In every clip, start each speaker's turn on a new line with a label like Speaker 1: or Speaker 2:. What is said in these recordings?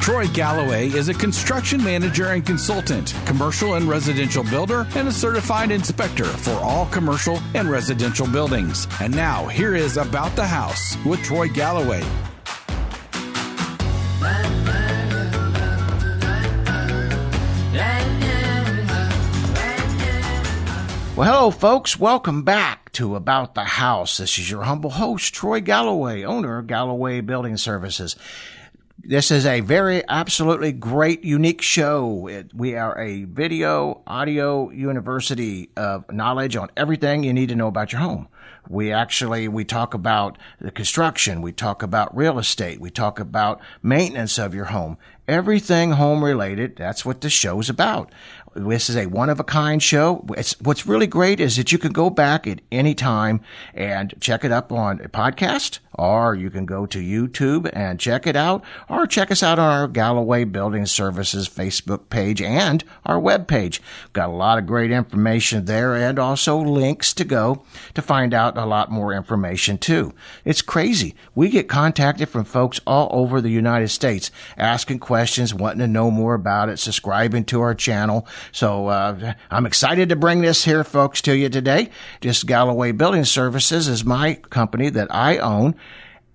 Speaker 1: Troy Galloway is a construction manager and consultant, commercial and residential builder, and a certified inspector for all commercial and residential buildings. And now, here is About the House with Troy Galloway.
Speaker 2: Well, hello, folks. Welcome back to About the House. This is your humble host, Troy Galloway, owner of Galloway Building Services. This is a very absolutely great, unique show. We are a video, audio university of knowledge on everything you need to know about your home. We talk about the construction. We talk about real estate. We talk about maintenance of your home. Everything home related. That's what the show's about. This is a one-of-a-kind show. What's really great is that you can go back at any time and check it up on a podcast, or you can go to YouTube and check it out, or check us out on our Galloway Building Services Facebook page and our web page. Got a lot of great information there and also links to go to find out a lot more information too. It's crazy. We get contacted from folks all over the United States asking questions, wanting to know more about it, subscribing to our channel. So I'm excited to bring this here, folks, to you today. Just Galloway Building Services is my company that I own,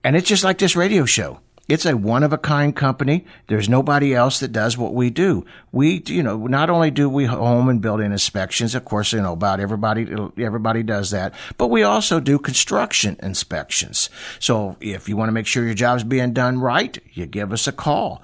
Speaker 2: and it's just like this radio show. It's a one-of-a-kind company. There's nobody else that does what we do. We, not only do we home and building inspections, of course, about everybody does that, but we also do construction inspections. So if you want to make sure your job's being done right, you give us a call.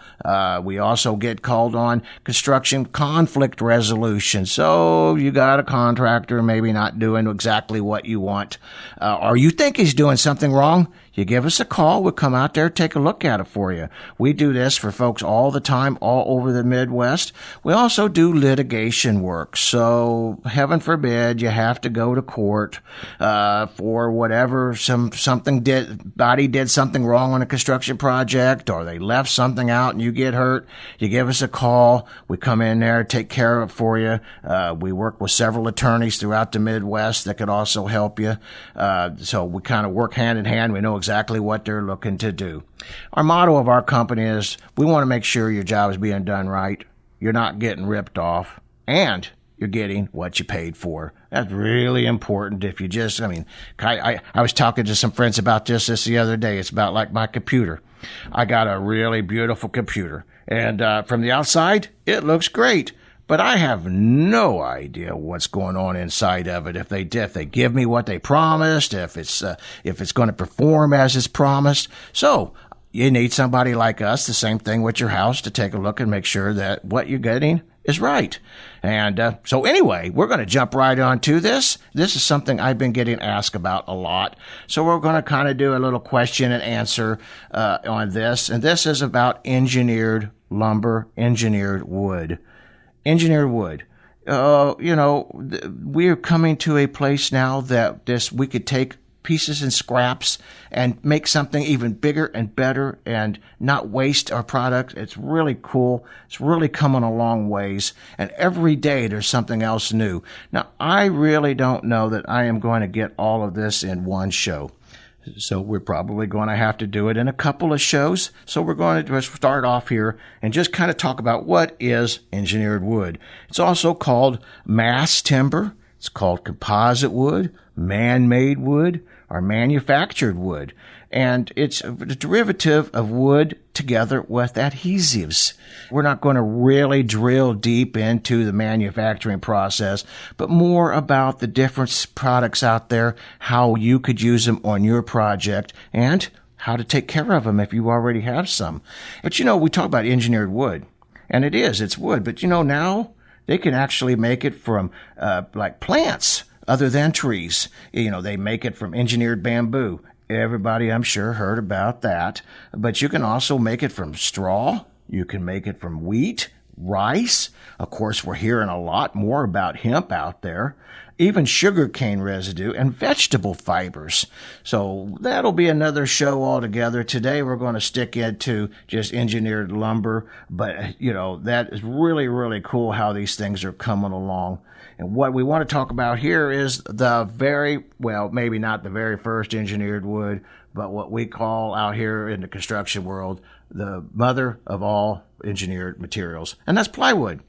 Speaker 2: We also get called on construction conflict resolution. So you got a contractor maybe not doing exactly what you want, or you think he's doing something wrong. You give us a call. We'll come out there, take a look at it for you. We do this for folks all the time, all over the Midwest. We also do litigation work. So heaven forbid you have to go to court for whatever somebody did something wrong on a construction project, or they left something out and you get hurt. You give us a call. We come in there, take care of it for you. We work with several attorneys throughout the Midwest that could also help you. So we kind of work hand in hand. We know exactly what they're looking to do. Our motto of our company is we want to make sure your job is being done right, you're not getting ripped off, and you're getting what you paid for. That's really important. If you just, I was talking to some friends about this the other day. It's about like my computer. I got a really beautiful computer, and from the outside, it looks great. But I have no idea what's going on inside of it. If they give me what they promised, if it's going to perform as it's promised. So you need somebody like us, the same thing with your house, to take a look and make sure that what you're getting is right. And so anyway, we're going to jump right on to this. This is something I've been getting asked about a lot. So we're going to kind of do a little question and answer on this. And this is about engineered lumber, engineered wood. Engineered wood. We're coming to a place now that we could take pieces and scraps and make something even bigger and better and not waste our product. It's really cool. It's really coming a long ways. And every day there's something else new. Now, I really don't know that I am going to get all of this in one show. So we're probably going to have to do it in a couple of shows. So we're going to just start off here and just kind of talk about what is engineered wood. It's also called mass timber. It's called composite wood, man-made wood, or manufactured wood. And it's a derivative of wood together with adhesives. We're not going to really drill deep into the manufacturing process, but more about the different products out there, how you could use them on your project, and how to take care of them if you already have some. But we talk about engineered wood, and it's wood. But now they can actually make it from like plants other than trees. They make it from engineered bamboo. Everybody, I'm sure, heard about that. But you can also make it from straw. You can make it from wheat, rice. Of course, we're hearing a lot more about hemp out there. Even sugarcane residue and vegetable fibers. So that'll be another show altogether. Today we're going to stick into just engineered lumber. But, that is really, really cool how these things are coming along. And what we want to talk about here is maybe not the very first engineered wood, but what we call out here in the construction world, the mother of all engineered materials, and that's plywood.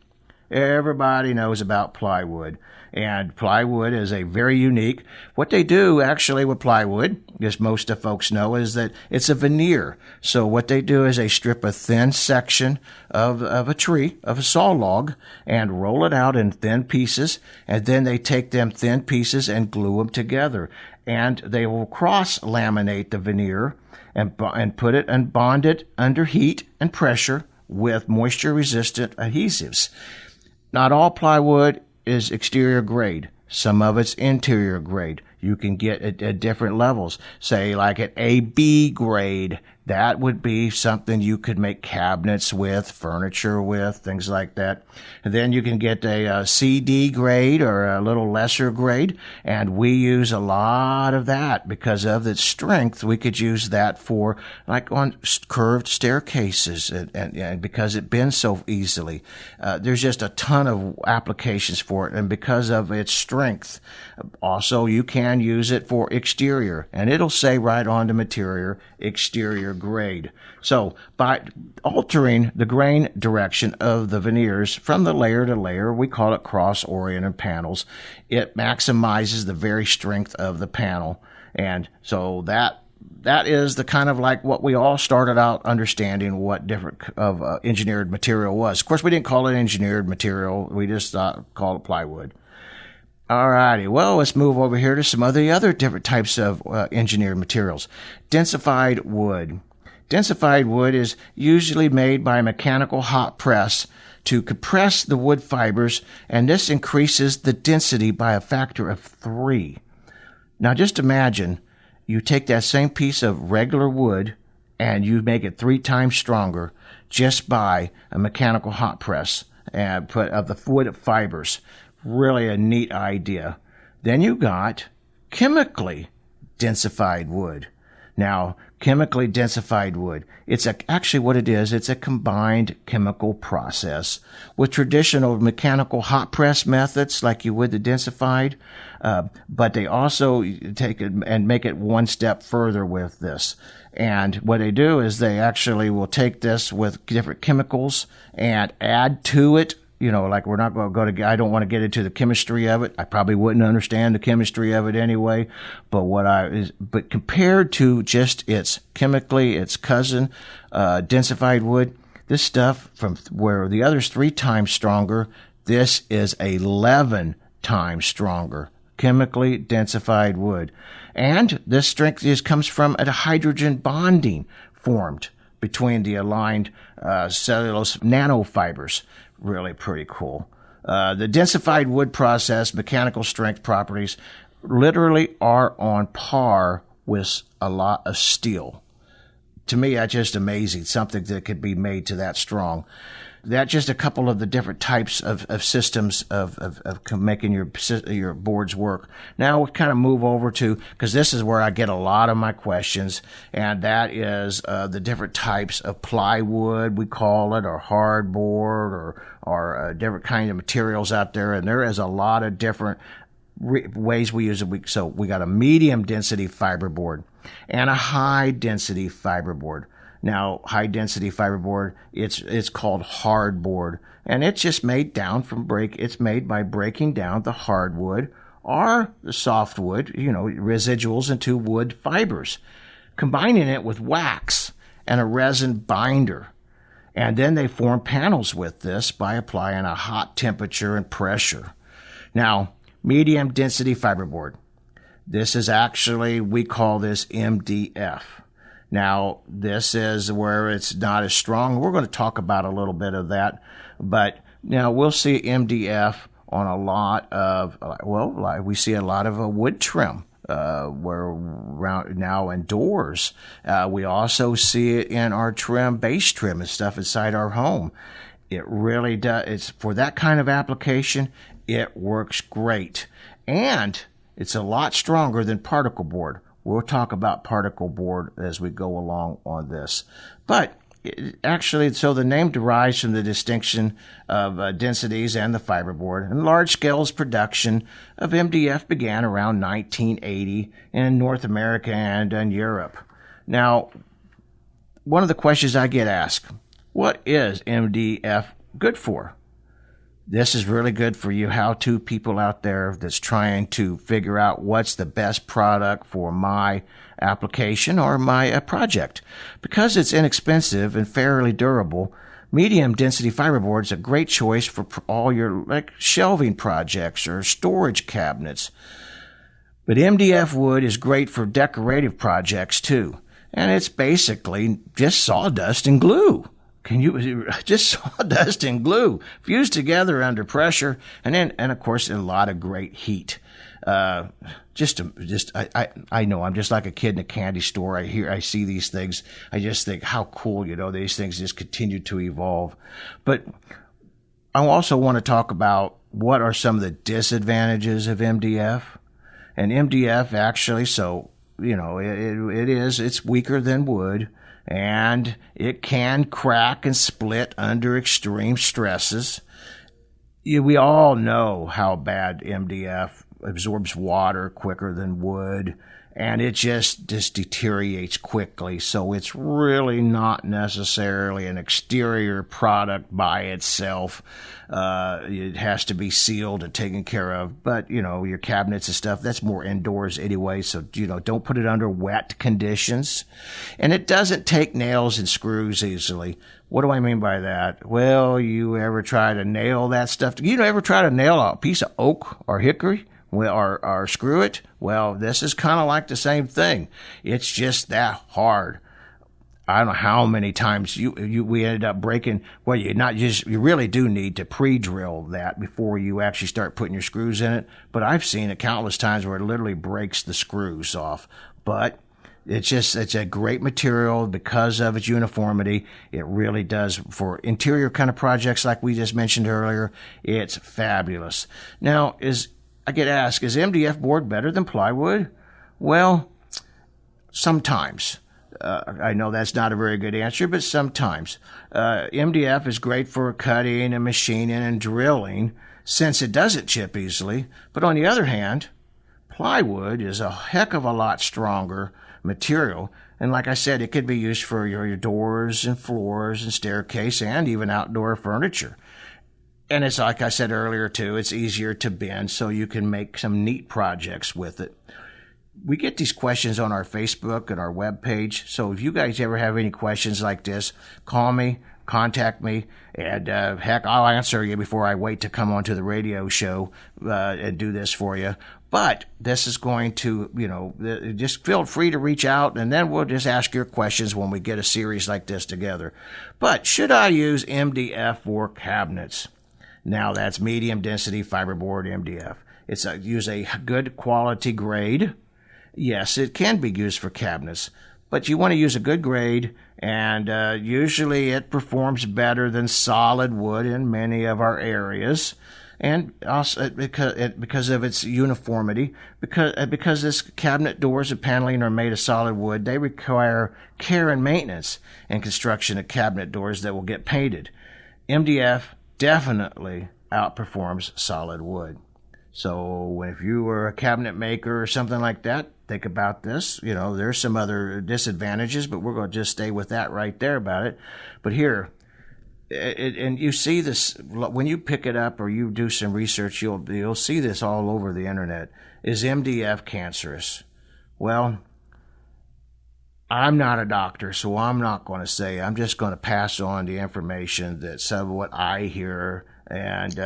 Speaker 2: Everybody knows about plywood, and plywood is a very unique. What they do actually with plywood, as most of folks know, is that it's a veneer. So what they do is they strip a thin section of a tree, of a saw log, and roll it out in thin pieces, and then they take them thin pieces and glue them together. And they will cross-laminate the veneer and put it and bond it under heat and pressure with moisture-resistant adhesives. Not all plywood is exterior grade. Some of it's interior grade. You can get it at different levels. Say like at AB grade, that would be something you could make cabinets with, furniture with, things like that. And then you can get a CD grade or a little lesser grade, and we use a lot of that because of its strength. We could use that for like on curved staircases and because it bends so easily. There's just a ton of applications for it, and because of its strength. Also, you can use it for exterior, and it'll say right on the material, exterior grade. So by altering the grain direction of the veneers from the layer to layer, we call it cross-oriented panels, it maximizes the very strength of the panel. And so that is the kind of like what we all started out understanding what different of engineered material was. Of course, we didn't call it engineered material. We just called it plywood. All righty. Well, let's move over here to some other different types of engineered materials. Densified wood. Densified wood is usually made by a mechanical hot press to compress the wood fibers, and this increases the density by a factor of 3. Now, just imagine you take that same piece of regular wood and you make it 3 times stronger just by a mechanical hot press and put of the wood fibers. Really a neat idea. Then you got chemically densified wood. Now, chemically densified wood, actually what it is, it's a combined chemical process with traditional mechanical hot press methods like you would the densified, but they also take it and make it one step further with this. And what they do is they actually will take this with different chemicals and add to it. You know, like we're not going to go to, I don't want to get into the chemistry of it. I probably wouldn't understand the chemistry of it anyway. But compared to just its cousin, densified wood, this stuff from where the other's 3 times stronger, this is 11 times stronger. Chemically densified wood. And this strength comes from a hydrogen bonding formed between the aligned cellulose nanofibers. Really pretty cool. The densified wood process, mechanical strength properties, literally are on par with a lot of steel. To me, that's just amazing, something that could be made to that strong. That's just a couple of the different types of systems of making your boards work. Now we'll kind of move over to, because this is where I get a lot of my questions, and that is the different types of plywood, we call it, or hardboard, or different kind of materials out there, and there is a lot of different ways we use it. So we got a medium density fiberboard and a high density fiberboard. Now, high-density fiberboard, it's called hardboard, and it's just made it's made by breaking down the hardwood or the softwood, residuals into wood fibers, combining it with wax and a resin binder. And then they form panels with this by applying a hot temperature and pressure. Now, medium-density fiberboard. This is actually, we call this MDF. Now, this is where it's not as strong. We're going to talk about a little bit of that. But now we'll see MDF on a lot of, we see a lot of wood trim where now in doors. We also see it in our base trim and stuff inside our home. It really does. It's for that kind of application, it works great. And it's a lot stronger than particle board. We'll talk about particle board as we go along on this. But actually, so the name derives from the distinction of densities and the fiberboard. And large-scale production of MDF began around 1980 in North America and in Europe. Now, one of the questions I get asked, what is MDF good for? This is really good for you how-to people out there that's trying to figure out what's the best product for my application or my project. Because it's inexpensive and fairly durable, medium density fiberboard is a great choice for all your shelving projects or storage cabinets. But MDF wood is great for decorative projects too. And it's basically just sawdust and glue. Just sawdust and glue fused together under pressure, and of course a lot of great heat. I know I'm just like a kid in a candy store. I see these things. I just think how cool, these things just continue to evolve. But I also want to talk about what are some of the disadvantages of MDF. And MDF actually, it's weaker than wood. And it can crack and split under extreme stresses. We all know how bad MDF absorbs water quicker than wood, and it just deteriorates quickly. So it's really not necessarily an exterior product by itself. It has to be sealed and taken care of. But, your cabinets and stuff, that's more indoors anyway. So, don't put it under wet conditions. And it doesn't take nails and screws easily. What do I mean by that? Well, you ever try to nail that stuff? You ever try to nail a piece of oak or hickory? Or screw it? Well, this is kind of like the same thing. It's just that hard. I don't know how many times we ended up breaking. Well, you really do need to pre-drill that before you actually start putting your screws in it. But I've seen it countless times where it literally breaks the screws off. But it's a great material because of its uniformity. It really does for interior kind of projects like we just mentioned earlier. It's fabulous. Now, I get asked, is MDF board better than plywood? Well, sometimes. I know that's not a very good answer, but sometimes. MDF is great for cutting and machining and drilling since it doesn't chip easily. But on the other hand, plywood is a heck of a lot stronger material. And like I said, it could be used for your doors and floors and staircase and even outdoor furniture. And it's like I said earlier, too, it's easier to bend, so you can make some neat projects with it. We get these questions on our Facebook and our webpage, so if you guys ever have any questions like this, call me, contact me, and heck, I'll answer you before I wait to come onto the radio show and do this for you. But this is going to, just feel free to reach out, and then we'll just ask your questions when we get a series like this together. But should I use MDF for cabinets? Now, that's medium density fiberboard MDF. Use a good quality grade. Yes, it can be used for cabinets, but you want to use a good grade, and usually it performs better than solid wood in many of our areas. And also because of its uniformity, because this cabinet doors and paneling are made of solid wood, they require care and maintenance in construction of cabinet doors that will get painted. MDF definitely outperforms solid wood. So if you were a cabinet maker or something like that, think about this. There's some other disadvantages, but we're going to just stay with that right there about it. But here, and you see this when you pick it up or you do some research, you'll see this all over the internet. Is MDF cancerous? Well, I'm not a doctor, so I'm not going to say. I'm just going to pass on the information that some of what I hear. And,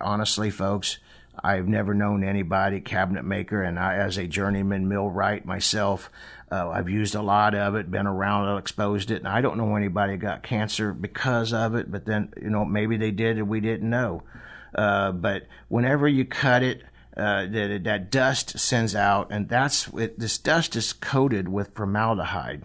Speaker 2: honestly, folks, I've never known anybody, cabinet maker, and I, as a journeyman millwright myself, I've used a lot of it, been around it, exposed it, and I don't know anybody got cancer because of it, but then, maybe they did and we didn't know. But whenever you cut it, that dust sends out, and this dust is coated with formaldehyde.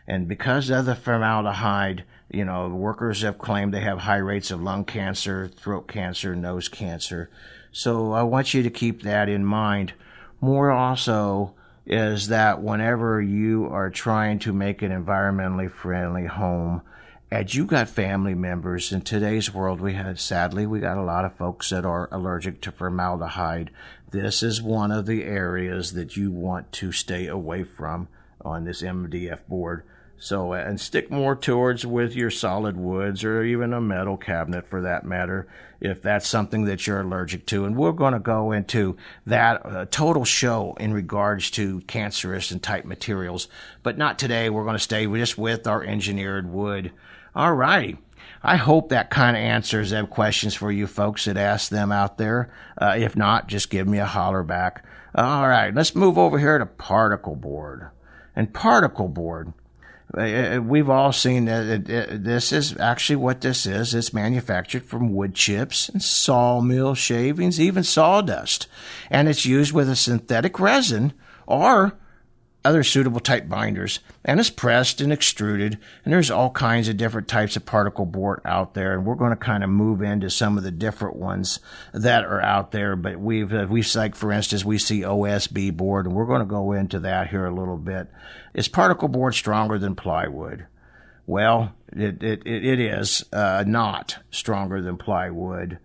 Speaker 2: And because of the formaldehyde, workers have claimed they have high rates of lung cancer, throat cancer, nose cancer. So I want you to keep that in mind. More also is that whenever you are trying to make an environmentally friendly home, and you got family members in today's world, sadly we got a lot of folks that are allergic to formaldehyde. This is one of the areas that you want to stay away from on this MDF board. So, and stick more towards with your solid woods or even a metal cabinet for that matter, if that's something that you're allergic to. And we're going to go into that total show in regards to cancerous and type materials. But not today. We're going to stay just with our engineered wood. All righty. I hope that kind of answers them questions for you folks that asked them out there. If not, just give me a holler back. All right. Let's move over here to particle board. And particle board. We've all seen that this is actually what this is. It's manufactured from wood chips and sawmill shavings, even sawdust. And it's used with a synthetic resin or other suitable type binders. And it's pressed and extruded. And there's all kinds of different types of particle board out there. And we're going to kind of move into some of the different ones that are out there. But we've like, for instance, we see OSB board, and we're going to go into that here a little bit. Is particle board stronger than plywood? Well, it is not stronger than plywood,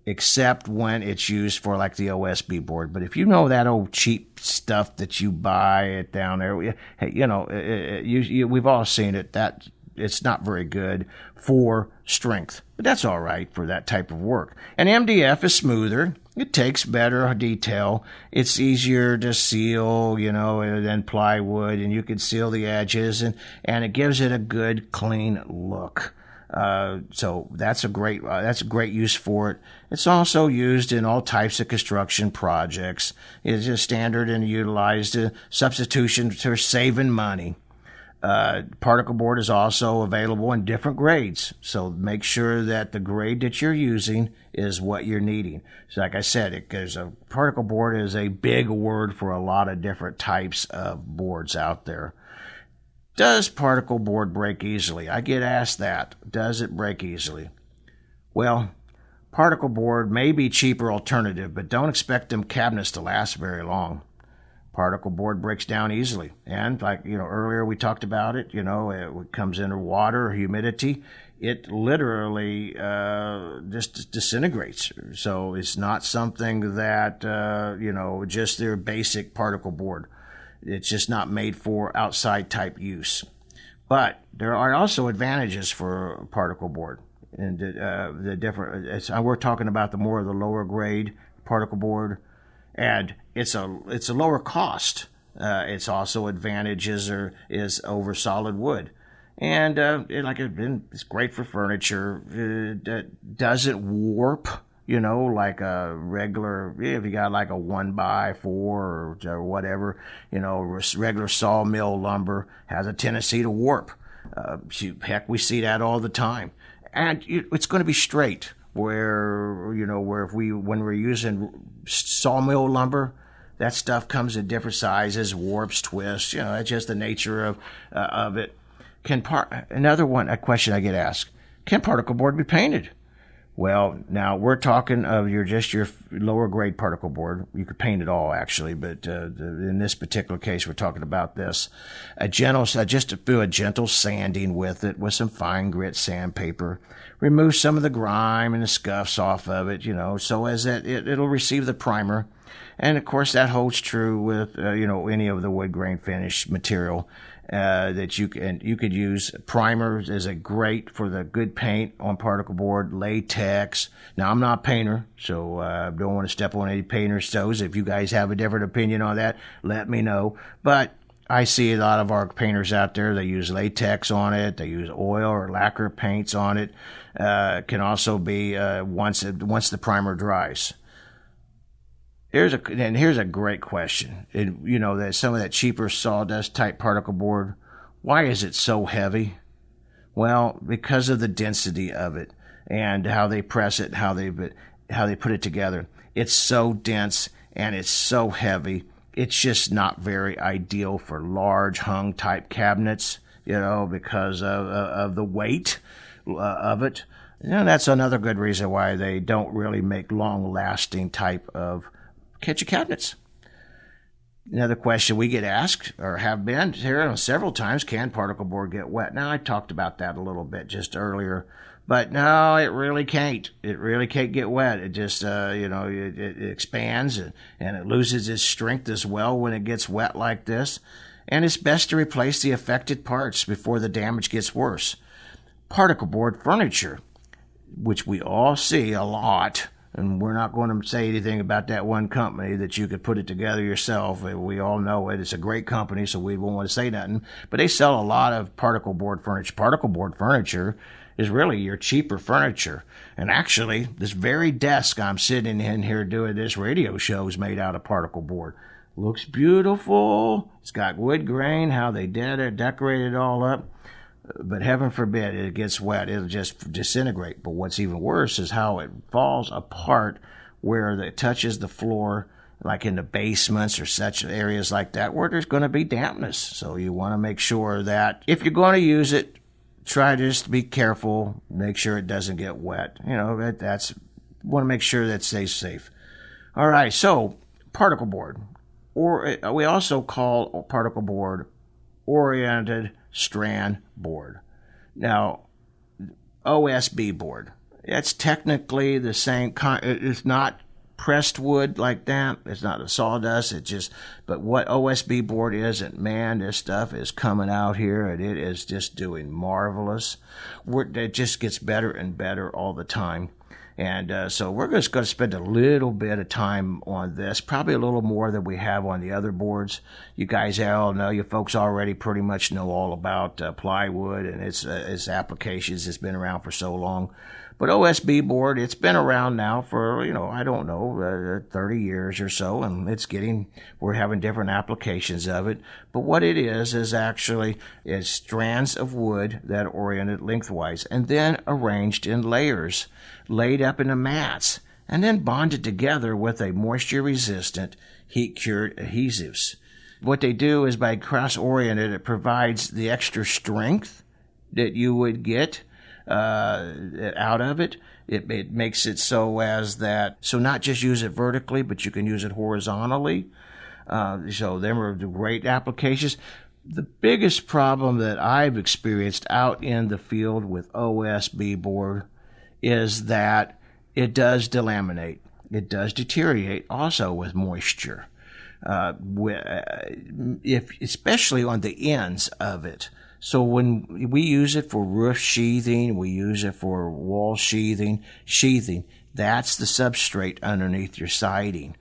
Speaker 2: except when it's used for like the OSB board. But if you know that old cheap stuff that you buy it down there, we've all seen it. That it's not very good for strength, but that's all right for that type of work. And MDF is smoother. It takes better detail. It's easier to seal, than plywood, and you can seal the edges, and it gives it a good, clean look. So that's a great use for it. It's also used in all types of construction projects. It's a standard and utilized substitution for saving money. Particle board is also available in different grades, so make sure that the grade that you're using is what you're needing. So like I said, particle board is a big word for a lot of different types of boards out there. Does particle board break easily? I get asked that. Does it break easily? Well, particle board may be a cheaper alternative, but don't expect them cabinets to last very long. Particle board breaks down easily. And like, earlier we talked about it, it comes into water or humidity. It literally just disintegrates. So it's not something that, just their basic particle board. It's just not made for outside type use. But there are also advantages for particle board. And we're talking about the more of the lower grade particle board. And it's a lower cost. It's also advantages is over solid wood, and it's great for furniture. It doesn't warp, like a regular. If you got like a 1x4 or whatever, regular sawmill lumber has a tendency to warp. Heck, we see that all the time, and it's going to be straight. Where when we're using sawmill lumber, that stuff comes in different sizes, warps, twists. It's just the nature of it. A question I get asked: can particle board be painted? Well, now we're talking of your lower grade particle board. You could paint it all actually, but in this particular case, we're talking about this. Just to do a gentle sanding with it with some fine grit sandpaper. Remove some of the grime and the scuffs off of it, so as that it'll receive the primer. And of course, that holds true with any of the wood grain finish material. That you could use. Primers is a great for the good paint on particle board. Latex. Now I'm not a painter, so I don't want to step on any painter's toes. If you guys have a different opinion on that, let me know. But I see a lot of our painters out there. They use latex on it. They use oil or lacquer paints on it. Can also be once the primer dries. Here's a great question. That some of that cheaper sawdust type particle board, why is it so heavy? Well, because of the density of it and how they press it, how they put it together. It's so dense and it's so heavy. It's just not very ideal for large hung type cabinets, because of the weight of it. That's another good reason why they don't really make long lasting type of kitchen cabinets. Another question we get asked or have been here several times: can particle board get wet? Now, I talked about that a little bit just earlier, but no, it really can't. It really can't get wet. It just, it expands and it loses its strength as well when it gets wet like this. and it's best to replace the affected parts before the damage gets worse. Particle board furniture, which we all see a lot, and we're not going to say anything about that one company that you could put it together yourself. We all know it. It's a great company, so we won't want to say nothing. But they sell a lot of particle board furniture. Particle board furniture is really your cheaper furniture. And actually, this very desk I'm sitting in here doing this radio show is made out of particle board. Looks beautiful. It's got wood grain, how they did it, decorated it all up. But heaven forbid it gets wet. It'll just disintegrate. But what's even worse is how it falls apart where it touches the floor, like in the basements or such areas like that, where there's going to be dampness. So you want to make sure that if you're going to use it, try to just be careful. Make sure it doesn't get wet. That's want to make sure that stays safe. All right, so particle board. Or we also call particle board oriented strand board. Now, OSB board. It's technically the same kind. It's not pressed wood like that. It's not a sawdust. But what OSB board is, and man, this stuff is coming out here, and it is just doing marvelous. It just gets better and better all the time. And so we're just going to spend a little bit of time on this, probably a little more than we have on the other boards. You guys all know, you folks already pretty much know all about plywood and its applications. It's been around for so long. But OSB board, it's been around now for, 30 years or so, and we're having different applications of it. But what it is actually strands of wood that are oriented lengthwise and then arranged in layers, laid up into mats, and then bonded together with a moisture-resistant, heat-cured adhesives. What they do is by cross-oriented, it provides the extra strength that you would get out of it. It makes it so not just use it vertically, but you can use it horizontally. So them are the great applications. The biggest problem that I've experienced out in the field with OSB board is that it does delaminate. It does deteriorate also with moisture, especially on the ends of it. So when we use it for roof sheathing, we use it for wall sheathing, that's the substrate underneath your siding.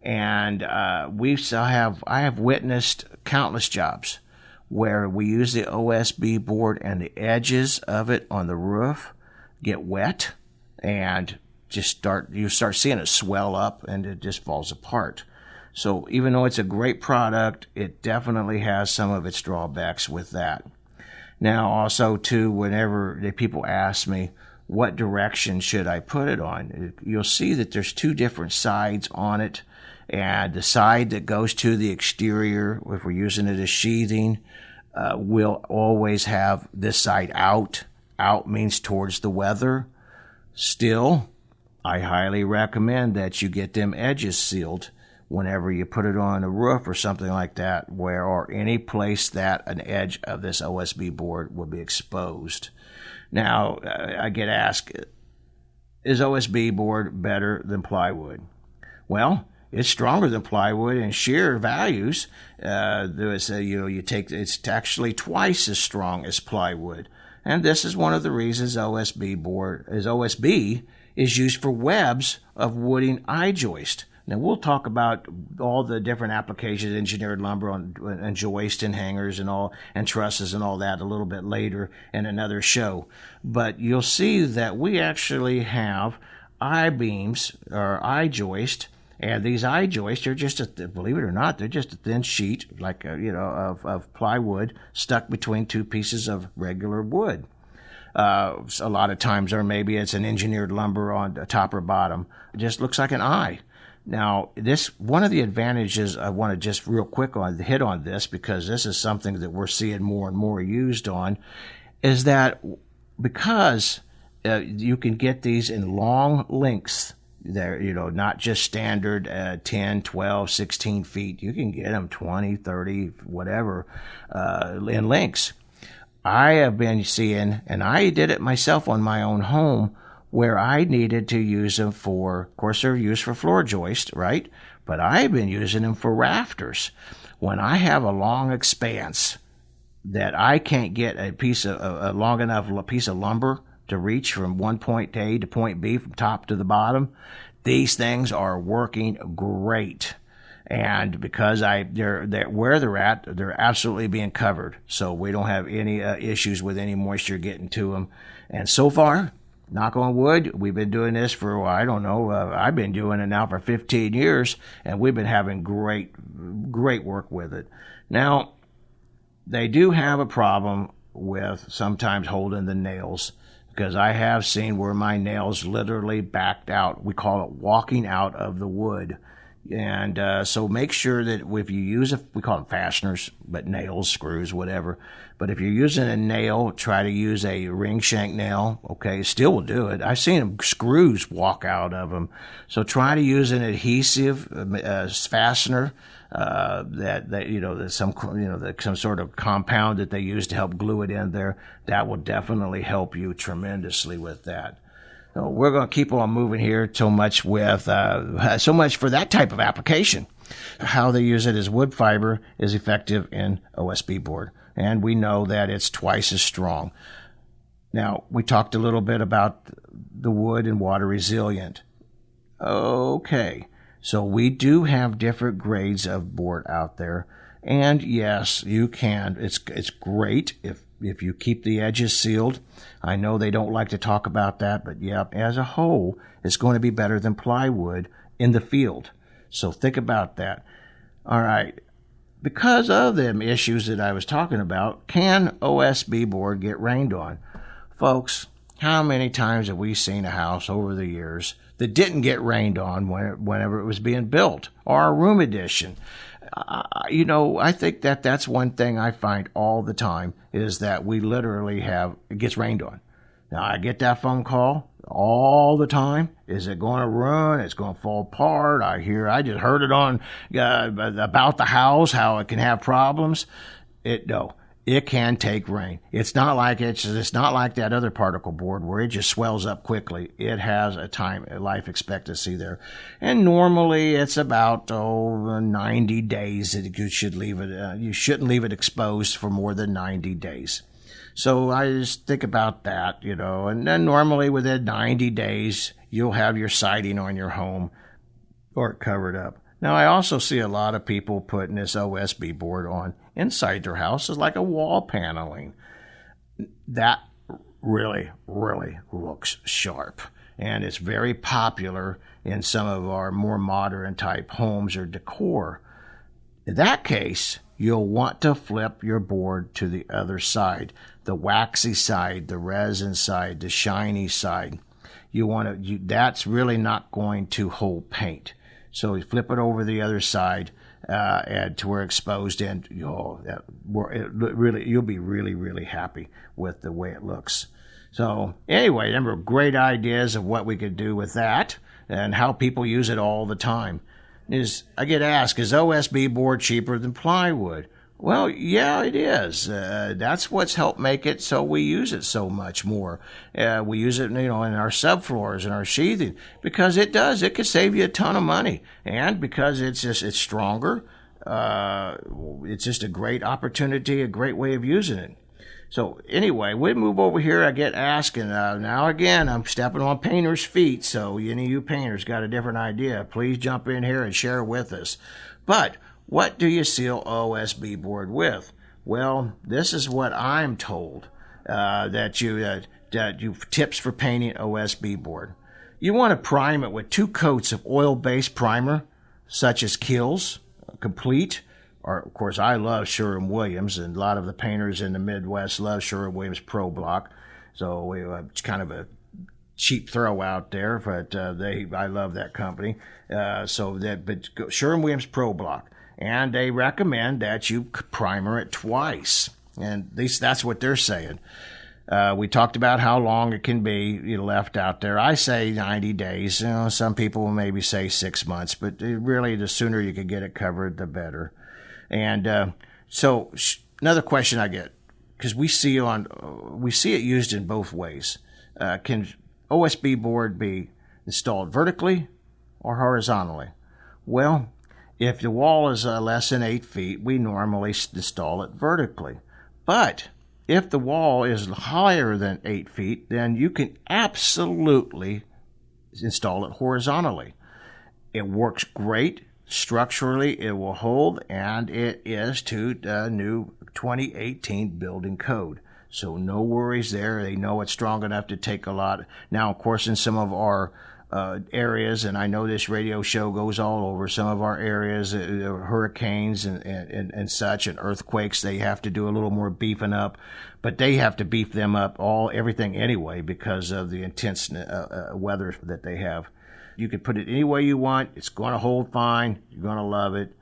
Speaker 2: And I have witnessed countless jobs where we use the OSB board and the edges of it on the roof get wet and you start seeing it swell up and it just falls apart. So even though it's a great product, it definitely has some of its drawbacks with that. Now, also, too, whenever people ask me, what direction should I put it on? You'll see that there's two different sides on it. And the side that goes to the exterior, if we're using it as sheathing, will always have this side out. Out means towards the weather. Still, I highly recommend that you get them edges sealed whenever you put it on a roof or something like that, or any place that an edge of this OSB board will be exposed. Now, I get asked, is OSB board better than plywood? Well, it's stronger than plywood in shear values. It's actually twice as strong as plywood. And this is one of the reasons OSB is used for webs of wooden I-joist. Now, we'll talk about all the different applications, engineered lumber and joist and hangers and trusses and all that a little bit later in another show. But you'll see that we actually have I-beams or I-joist, and these I-joists are believe it or not, they're just a thin sheet of plywood stuck between two pieces of regular wood. A lot of times, or maybe it's an engineered lumber on the top or bottom. It just looks like an eye. Now, one of the advantages I want to just real quick hit on this, because this is something that we're seeing more and more used on, is that because you can get these in long lengths, they're, not just standard 10, 12, 16 feet. You can get them 20, 30, whatever, in lengths. I have been seeing, and I did it myself on my own home, where I needed to use them of course, they're used for floor joist, right? but I've been using them for rafters. When I have a long expanse that I can't get a long enough piece of lumber to reach from one point A to point B from top to the bottom, these things are working great. And because they're where they're at, they're absolutely being covered. So we don't have any issues with any moisture getting to them. And so far, knock on wood, we've been doing this for, well, I don't know, I've been doing it now for 15 years, and we've been having great work with it. Now, they do have a problem with sometimes holding the nails, because I have seen where my nails literally backed out. We call it walking out of the wood. And so make sure that if you use we call them fasteners, but nails, screws, whatever. But if you're using a nail, try to use a ring shank nail. Okay, still will do it. I've seen them screws walk out of them. So try to use an adhesive fastener some sort of compound that they use to help glue it in there. That will definitely help you tremendously with that. So we're going to keep on moving here so much for that type of application. How they use it is wood fiber is effective in OSB board, and we know that it's twice as strong. Now, we talked a little bit about the wood and water resilient. Okay, so we do have different grades of board out there, and yes, you can. It's great if you keep the edges sealed. I know they don't like to talk about that, but yeah, as a whole, it's going to be better than plywood in the field. So think about that. All right. Because of them issues that I was talking about, can OSB board get rained on? Folks, how many times have we seen a house over the years that didn't get rained on whenever it was being built, or a room addition? I think that's one thing I find all the time is that we literally it gets rained on. Now, I get that phone call all the time. Is it going to ruin? It's going to fall apart. I just heard it on about the house, how it can have problems. No. It can take rain. It's not like that other particle board where it just swells up quickly. It has a life expectancy there. And normally it's about 90 days that you should leave it. You shouldn't leave it exposed for more than 90 days. So I just think about that, and then normally within 90 days, you'll have your siding on your home or covered up. Now, I also see a lot of people putting this OSB board on inside their house as like a wall paneling. That really, really looks sharp. And it's very popular in some of our more modern type homes or decor. In that case, you'll want to flip your board to the other side, the waxy side, the resin side, the shiny side. That's really not going to hold paint. So you flip it over the other side and to where exposed, and you'll be really, really happy with the way it looks. So anyway, remember, great ideas of what we could do with that and how people use it all the time. I get asked, is OSB board cheaper than plywood? Well, yeah, it is. That's what's helped make it so we use it so much more. We use it, in our subfloors and our sheathing because it does. It could save you a ton of money, and because it's stronger. It's just a great opportunity, a great way of using it. So anyway, we move over here. I get asked, and now again, I'm stepping on painters' feet. So any of you painters got a different idea, please jump in here and share with us. But what do you seal OSB board with? Well, this is what I'm told that you tips for painting OSB board. You want to prime it with 2 coats of oil-based primer, such as Kills Complete, or of course I love Sherwin-Williams, and a lot of the painters in the Midwest love Sherwin-Williams Pro Block. So it's kind of a cheap throw out there, but I love that company. But Sherwin-Williams Pro Block. And they recommend that you primer it twice. And at least that's what they're saying. We talked about how long it can be left out there. I say 90 days. Some people will maybe say 6 months, but really the sooner you can get it covered, the better. And so another question I get, because we see it used in both ways. Can OSB board be installed vertically or horizontally? Well, If the wall is less than 8 feet, we normally install it vertically. But if the wall is higher than 8 feet, then you can absolutely install it horizontally. It works great. Structurally, it will hold, and it is to the new 2018 building code. So no worries there. They know it's strong enough to take a lot. Now, of course, in some of our areas, and I know this radio show goes all over, some of our areas, hurricanes and such, and earthquakes, they have to do a little more beefing up, but they have to beef them up everything anyway because of the intense weather that they have. You can put it any way you want. It's going to hold fine. You're going to love it.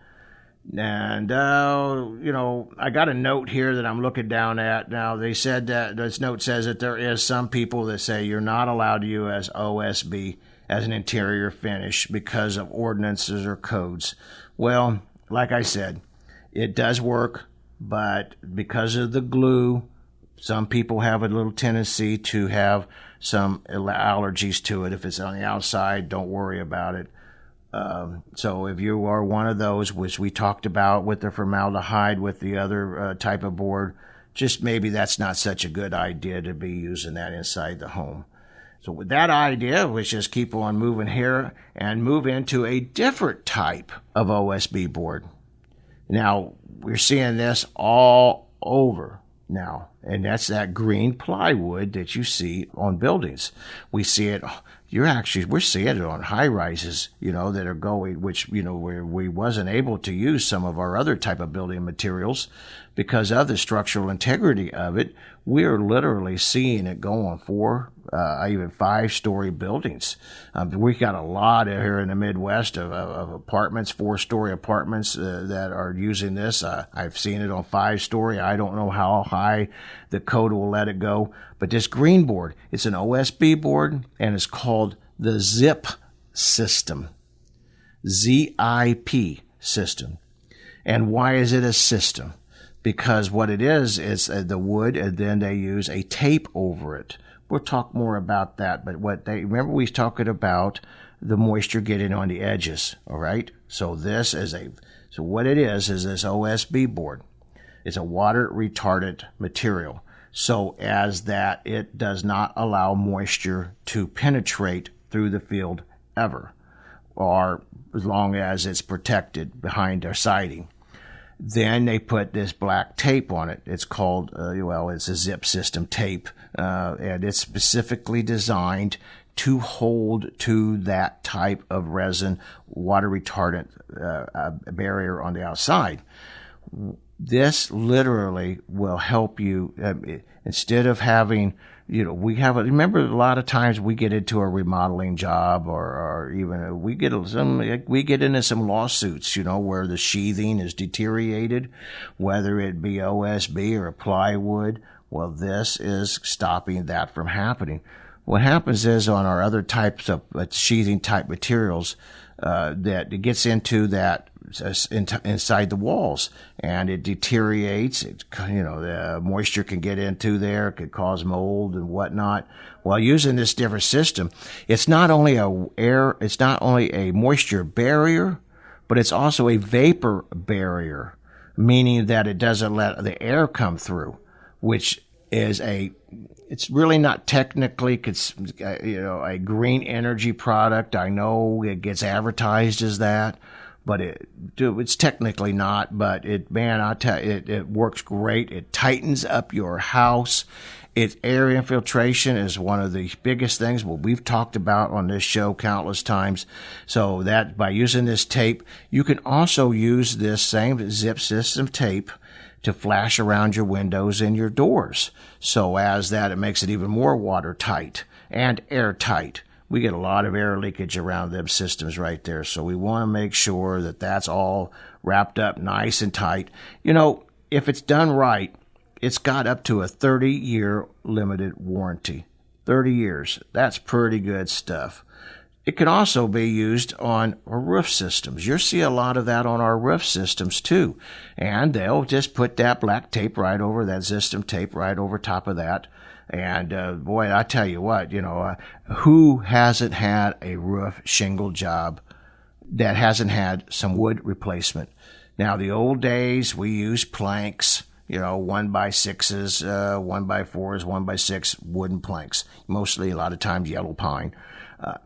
Speaker 2: And, I got a note here that I'm looking down at. Now, they said that this note says that there is some people that say you're not allowed to use OSB as an interior finish because of ordinances or codes. Well, like I said, it does work, but because of the glue, some people have a little tendency to have some allergies to it. If it's on the outside, don't worry about it. So if you are one of those, which we talked about with the formaldehyde, with the other type of board, just maybe that's not such a good idea to be using that inside the home. So with that idea, let's just keep on moving here and move into a different type of OSB board. Now, we're seeing this all over now, and that's that green plywood that you see on buildings. We see it. We're seeing it on high rises, that are going, which, where we wasn't able to use some of our other type of building materials because of the structural integrity of it. We're literally seeing it go on 4, even 5-story buildings. We got a lot here in the Midwest of apartments, 4-story apartments that are using this. I've seen it on 5-story. I don't know how high the code will let it go. But this green board, it's an OSB board, and it's called the ZIP system. ZIP system. And why is it a system? Because what it is the wood, and then they use a tape over it. We'll talk more about that, but remember we was talking about the moisture getting on the edges, all right? So what it is this OSB board. It's a water retardant material. So as that, it does not allow moisture to penetrate through the field ever, or as long as it's protected behind their siding. Then they put this black tape on it. It's called, it's a zip system tape, and it's specifically designed to hold to that type of resin, water retardant barrier on the outside. This literally will help you instead of having, remember a lot of times we get into a remodeling job or even we get into some lawsuits, where the sheathing is deteriorated, whether it be OSB or plywood. Well, this is stopping that from happening. What happens is on our other types of sheathing type materials, that it gets into that inside the walls and it deteriorates. The moisture can get into there, it could cause mold and whatnot. While using this different system, it's not only a moisture barrier, but it's also a vapor barrier, meaning that it doesn't let the air come through, which is it's really not technically, a green energy product. I know it gets advertised as that, but it's technically not. But it works great. It tightens up your house. Its air infiltration is one of the biggest things we've talked about on this show countless times. So that by using this tape, you can also use this same zip system tape to flash around your windows and your doors. So as that, it makes it even more watertight and airtight. We get a lot of air leakage around them systems right there. So we want to make sure that that's all wrapped up nice and tight. If it's done right, it's got up to a 30-year limited warranty. 30 years. That's pretty good stuff. It can also be used on roof systems. You'll see a lot of that on our roof systems too. And they'll just put that black tape right over that system tape right over top of that. And boy, I tell you what, who hasn't had a roof shingle job that hasn't had some wood replacement. Now, the old days, we used planks, 1x6s, 1x4s, 1x6 wooden planks, mostly a lot of times yellow pine,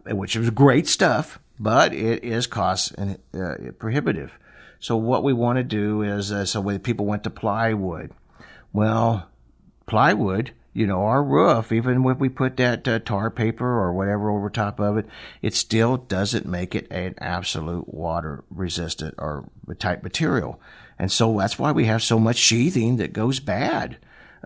Speaker 2: which is great stuff, but it is cost prohibitive. So what we want to do is, so when people went to plywood, well, plywood, our roof, even if we put that tar paper or whatever over top of it, it still doesn't make it an absolute water resistant or type material. And so that's why we have so much sheathing that goes bad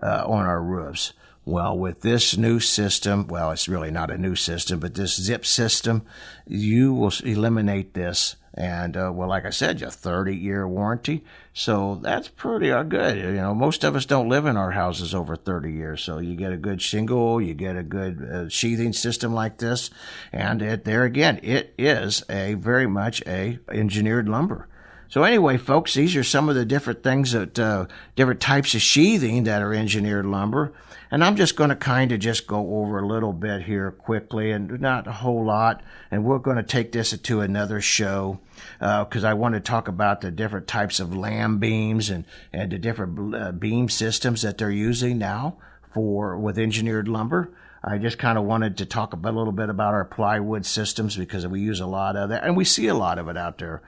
Speaker 2: on our roofs. Well, with this new system, well, it's really not a new system, but this zip system, you will eliminate this. And, like I said, you have a 30-year warranty. So that's pretty good. Most of us don't live in our houses over 30 years. So you get a good shingle, you get a good sheathing system like this. And there again, it is very much a engineered lumber. So anyway, folks, these are some of the different things that, different types of sheathing that are engineered lumber. And I'm just going to kind of just go over a little bit here quickly and not a whole lot. And we're going to take this to another show because I want to talk about the different types of lam beams and the different beam systems that they're using now with engineered lumber. I just kind of wanted to talk a little bit about our plywood systems because we use a lot of that and we see a lot of it out there.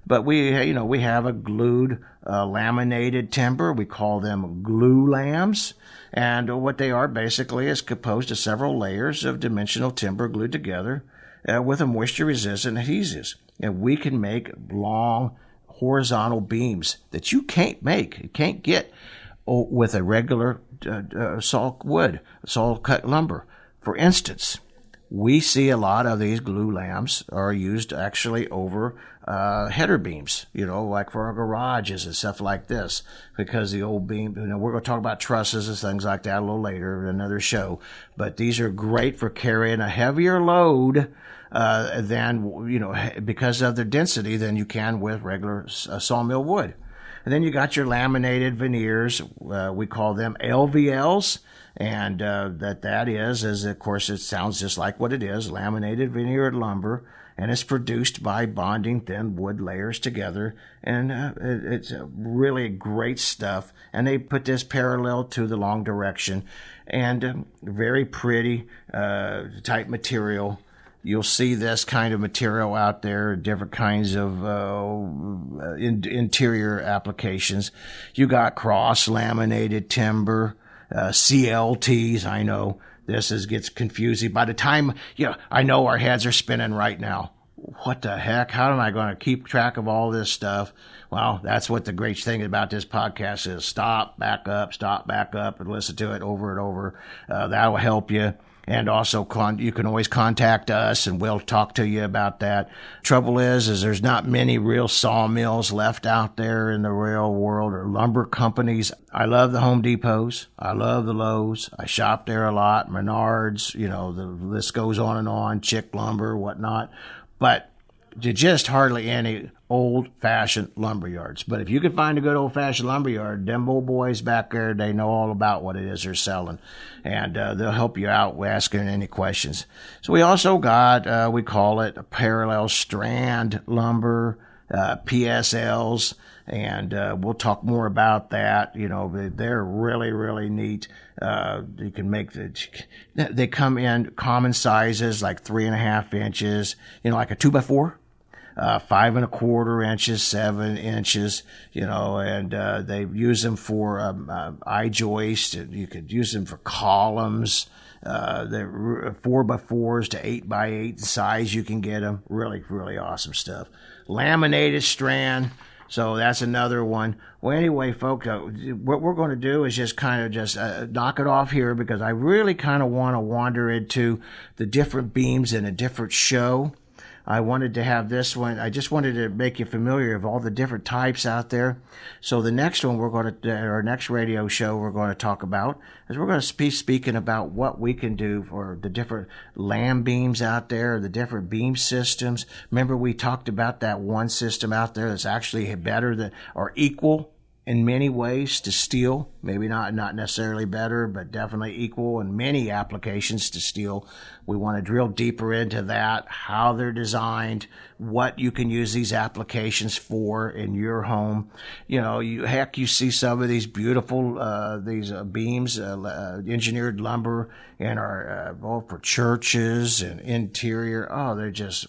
Speaker 2: But we have a glued laminated timber. We call them glue lams. And what they are basically is composed of several layers of dimensional timber glued together with a moisture-resistant adhesives. And we can make long horizontal beams that you can't get with a regular saw cut lumber. For instance, we see a lot of these glue lams are used actually over header beams, like for our garages and stuff like this, because the old beam, we're going to talk about trusses and things like that a little later in another show, but these are great for carrying a heavier load than, because of their density than you can with regular sawmill wood. And then you got your laminated veneers. We call them LVLs. And that is, of course, it sounds just like what it is, laminated veneered lumber. And it's produced by bonding thin wood layers together. And it's really great stuff. And they put this parallel to the long direction. And very pretty type material. You'll see this kind of material out there, different kinds of interior applications. You got cross-laminated timber, CLTs, I know. This gets confusing. By the time, I know our heads are spinning right now. What the heck? How am I going to keep track of all this stuff? Well, that's what the great thing about this podcast is. Stop, back up, and listen to it over and over. That will help you. And also, you can always contact us, and we'll talk to you about that. Trouble is there's not many real sawmills left out there in the real world or lumber companies. I love the Home Depots. I love the Lowe's. I shop there a lot. Menards, the list goes on, Chick Lumber, whatnot. But just hardly any old-fashioned lumber yards. But if you can find a good old-fashioned lumber yard, them old boys back there, they know all about what it is they're selling. And they'll help you out with asking any questions. So we also got, we call it a parallel strand lumber, PSLs, and we'll talk more about that. They're really, really neat. You can make they come in common sizes, like 3.5 inches, like a 2x4. 5 1/4 inches, 7 inches, and they use them for I-joist. You could use them for columns. They're 4x4s to 8x8 size. You can get them. Really, really awesome stuff. Laminated strand. So that's another one. Well, anyway, folks, what we're going to do is just kind of knock it off here because I really kind of want to wander into the different beams in a different show. I wanted to have this one. I just wanted to make you familiar of all the different types out there. So the next one our next radio show we're going to talk about is we're going to be speaking about what we can do for the different lam beams out there, the different beam systems. Remember we talked about that one system out there that's actually better than or equal in many ways to steel, maybe not necessarily better, but definitely equal in many applications to steel. We want to drill deeper into that, how they're designed, what you can use these applications for in your home. You know, you see some of these beautiful these beams, engineered lumber in our both for churches and interior. Oh, they're just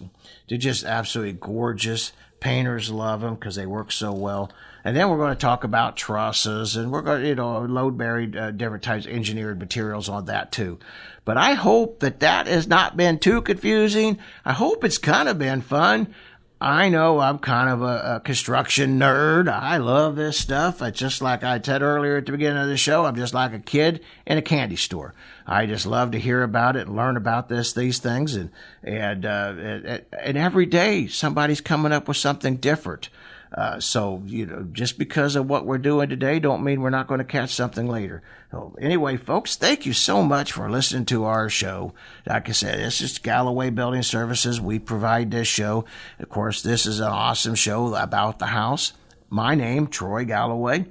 Speaker 2: absolutely gorgeous. Painters love them because they work so well. And then we're going to talk about trusses, and we're going to, load buried different types of engineered materials on that too. But I hope that has not been too confusing. I hope it's kind of been fun. I know I'm kind of a construction nerd. I love this stuff. It's just like I said earlier at the beginning of the show, I'm just like a kid in a candy store. I just love to hear about it and learn about these things. And every day somebody's coming up with something different. So, just because of what we're doing today don't mean we're not going to catch something later. So anyway, folks, thank you so much for listening to our show. Like I said, this is Galloway Building Services. We provide this show. Of course, this is an awesome show about the house. My name, Troy Galloway.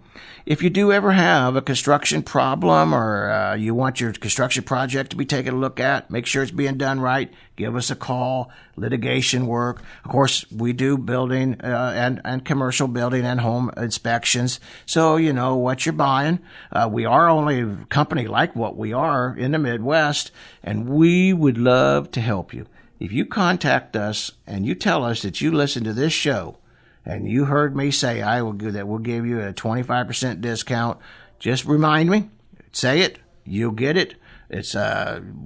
Speaker 2: If you do ever have a construction problem or you want your construction project to be taken a look at, make sure it's being done right, give us a call. Litigation work. Of course, we do building and commercial building and home inspections. So you know what you're buying. We are only a company like what we are in the Midwest, and we would love to help you. If you contact us and you tell us that you listen to this show, and you heard me say we'll give you a 25% discount, just remind me, say it, you'll get it. It's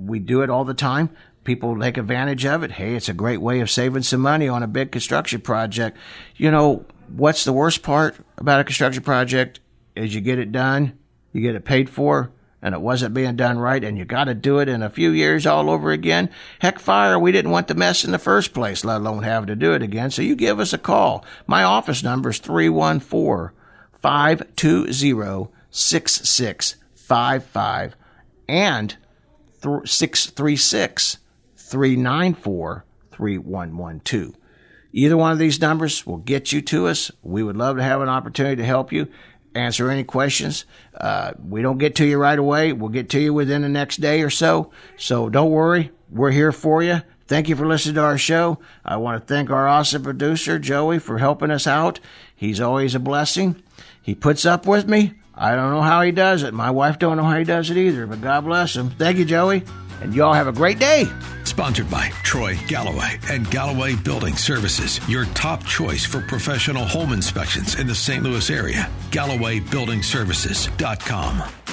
Speaker 2: we do it all the time. People take advantage of it. Hey, it's a great way of saving some money on a big construction project. You know, what's the worst part about a construction project is you get it done, you get it paid for, and it wasn't being done right, and you got to do it in a few years all over again. Heck, fire, we didn't want the mess in the first place, let alone have to do it again. So you give us a call. My office number is 314-520-6655 and 636-394-3112. Either one of these numbers will get you to us. We would love to have an opportunity to help you. Answer any questions. We don't get to you right away. We'll get to you within the next day or so. So don't worry. We're here for you. Thank you for listening to our show. I want to thank our awesome producer, Joey, for helping us out. He's always a blessing. He puts up with me. I don't know how he does it. My wife don't know how he does it either, but God bless him. Thank you, Joey. And y'all have a great day.
Speaker 1: Sponsored by Troy Galloway and Galloway Building Services, your top choice for professional home inspections in the St. Louis area. GallowayBuildingServices.com.